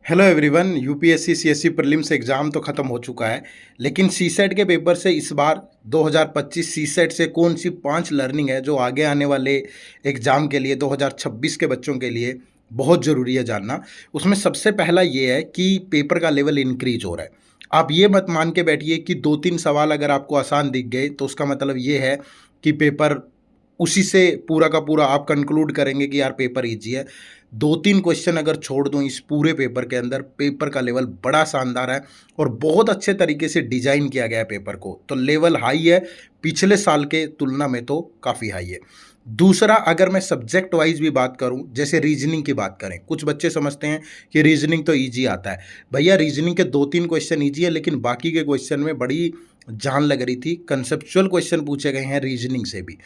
Hello everyone. UPSC CSC prelims exam तो ख़त्म हो चुका है, लेकिन सीसेट के पेपर से इस बार 2025 सीसेट से कौन सी 5 लर्निंग है जो आगे आने वाले एग्ज़ाम के लिए 2026 के बच्चों के लिए बहुत ज़रूरी है जानना। उसमें सबसे पहला ये है कि पेपर का लेवल इंक्रीज हो रहा है। आप ये मत मान के बैठिए कि 2-3 सवाल अगर आपको आसान दिख गए तो उसका मतलब ये है कि पेपर उसी से पूरा का पूरा आप कंक्लूड करेंगे कि यार पेपर ईजी है। 2-3 क्वेश्चन अगर छोड़ दूँ इस पूरे पेपर के अंदर, पेपर का लेवल बड़ा शानदार है और बहुत अच्छे तरीके से डिज़ाइन किया गया है पेपर को, तो लेवल हाई है, पिछले साल के तुलना में तो काफ़ी हाई है। दूसरा, अगर मैं सब्जेक्ट वाइज भी बात करूं, जैसे रीजनिंग की बात करें, कुछ बच्चे समझते हैं कि रीजनिंग तो ईजी आता है। भैया रीजनिंग के 2-3 क्वेश्चन ईजी है, लेकिन बाकी के क्वेश्चन में बड़ी जान लग रही थी। कंसेप्चुअल क्वेश्चन पूछे गए हैं रीजनिंग से भी।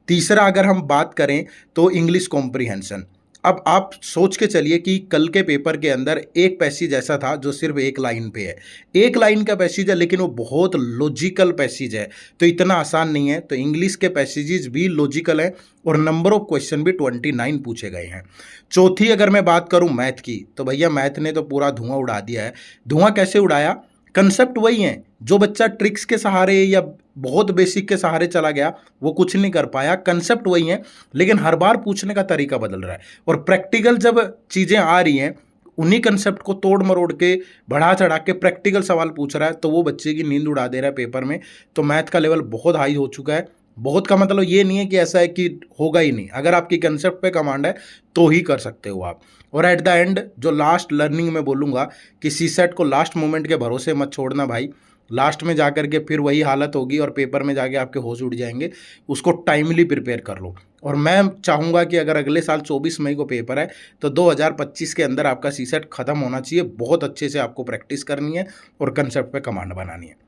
तीसरा, अगर हम बात करें तो इंग्लिश कॉम्प्रिहेंशन। अब आप सोच के चलिए कि कल के पेपर के अंदर एक पैसेज ऐसा था जो सिर्फ एक लाइन पे है, एक लाइन का पैसेज है, लेकिन वो बहुत लॉजिकल पैसेज है, तो इतना आसान नहीं है। तो इंग्लिश के पैसेजेस भी लॉजिकल हैं और नंबर ऑफ क्वेश्चन भी 29 पूछे गए हैं। चौथी, अगर मैं बात करूं मैथ की, तो भैया मैथ ने तो पूरा धुआं उड़ा दिया है। धुआं कैसे उड़ाया? कंसेप्ट वही है। जो बच्चा ट्रिक्स के सहारे या बहुत बेसिक के सहारे चला गया वो कुछ नहीं कर पाया। कंसेप्ट वही है, लेकिन हर बार पूछने का तरीका बदल रहा है। और प्रैक्टिकल जब चीज़ें आ रही हैं, उन्हीं कंसेप्ट को तोड़ मरोड़ के बढ़ा चढ़ा के प्रैक्टिकल सवाल पूछ रहा है, तो वो बच्चे की नींद उड़ा दे रहा है पेपर में। तो मैथ का लेवल बहुत हाई हो चुका है। बहुत का मतलब ये नहीं है कि ऐसा है कि होगा ही नहीं। अगर आपकी कंसेप्ट पे कमांड है तो ही कर सकते हो आप। और एट द एंड जो लास्ट लर्निंग में बोलूँगा कि सीसेट को लास्ट मोमेंट के भरोसे मत छोड़ना भाई। लास्ट में जाकर के फिर वही हालत होगी और पेपर में जाके आपके होश उड़ जाएंगे। उसको टाइमली प्रिपेयर कर लो। और मैं चाहूँगा कि अगर अगले साल 24 मई को पेपर है तो 2025 के अंदर आपका सीसेट ख़त्म होना चाहिए। बहुत अच्छे से आपको प्रैक्टिस करनी है और कंसेप्ट पे कमांड बनानी है।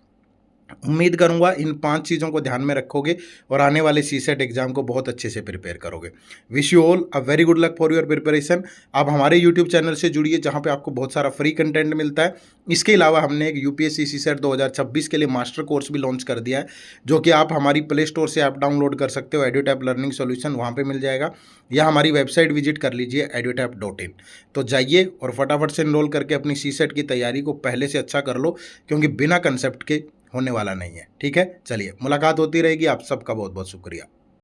उम्मीद करूंगा इन 5 चीज़ों को ध्यान में रखोगे और आने वाले सीसेट एग्जाम को बहुत अच्छे से प्रिपेयर करोगे। Wish you all a very good luck for your preparation. आप हमारे यूट्यूब चैनल से जुड़िए जहां पे आपको बहुत सारा फ्री कंटेंट मिलता है। इसके अलावा हमने एक यूपीएससी सीसेट 2026 के लिए मास्टर कोर्स भी लॉन्च कर दिया है, जो कि आप हमारी प्ले स्टोर से ऐप डाउनलोड कर सकते हो। एड्यूटैप लर्निंग सॉल्यूशन वहाँ पर मिल जाएगा, या हमारी वेबसाइट विजिट कर लीजिए edutap.in। तो जाइए और फटाफट से इनरोल करके अपनी सीसेट की तैयारी को पहले से अच्छा कर लो, क्योंकि बिना कंसेप्ट के होने वाला नहीं है। ठीक है, चलिए मुलाकात होती रहेगी। आप सबका बहुत बहुत शुक्रिया।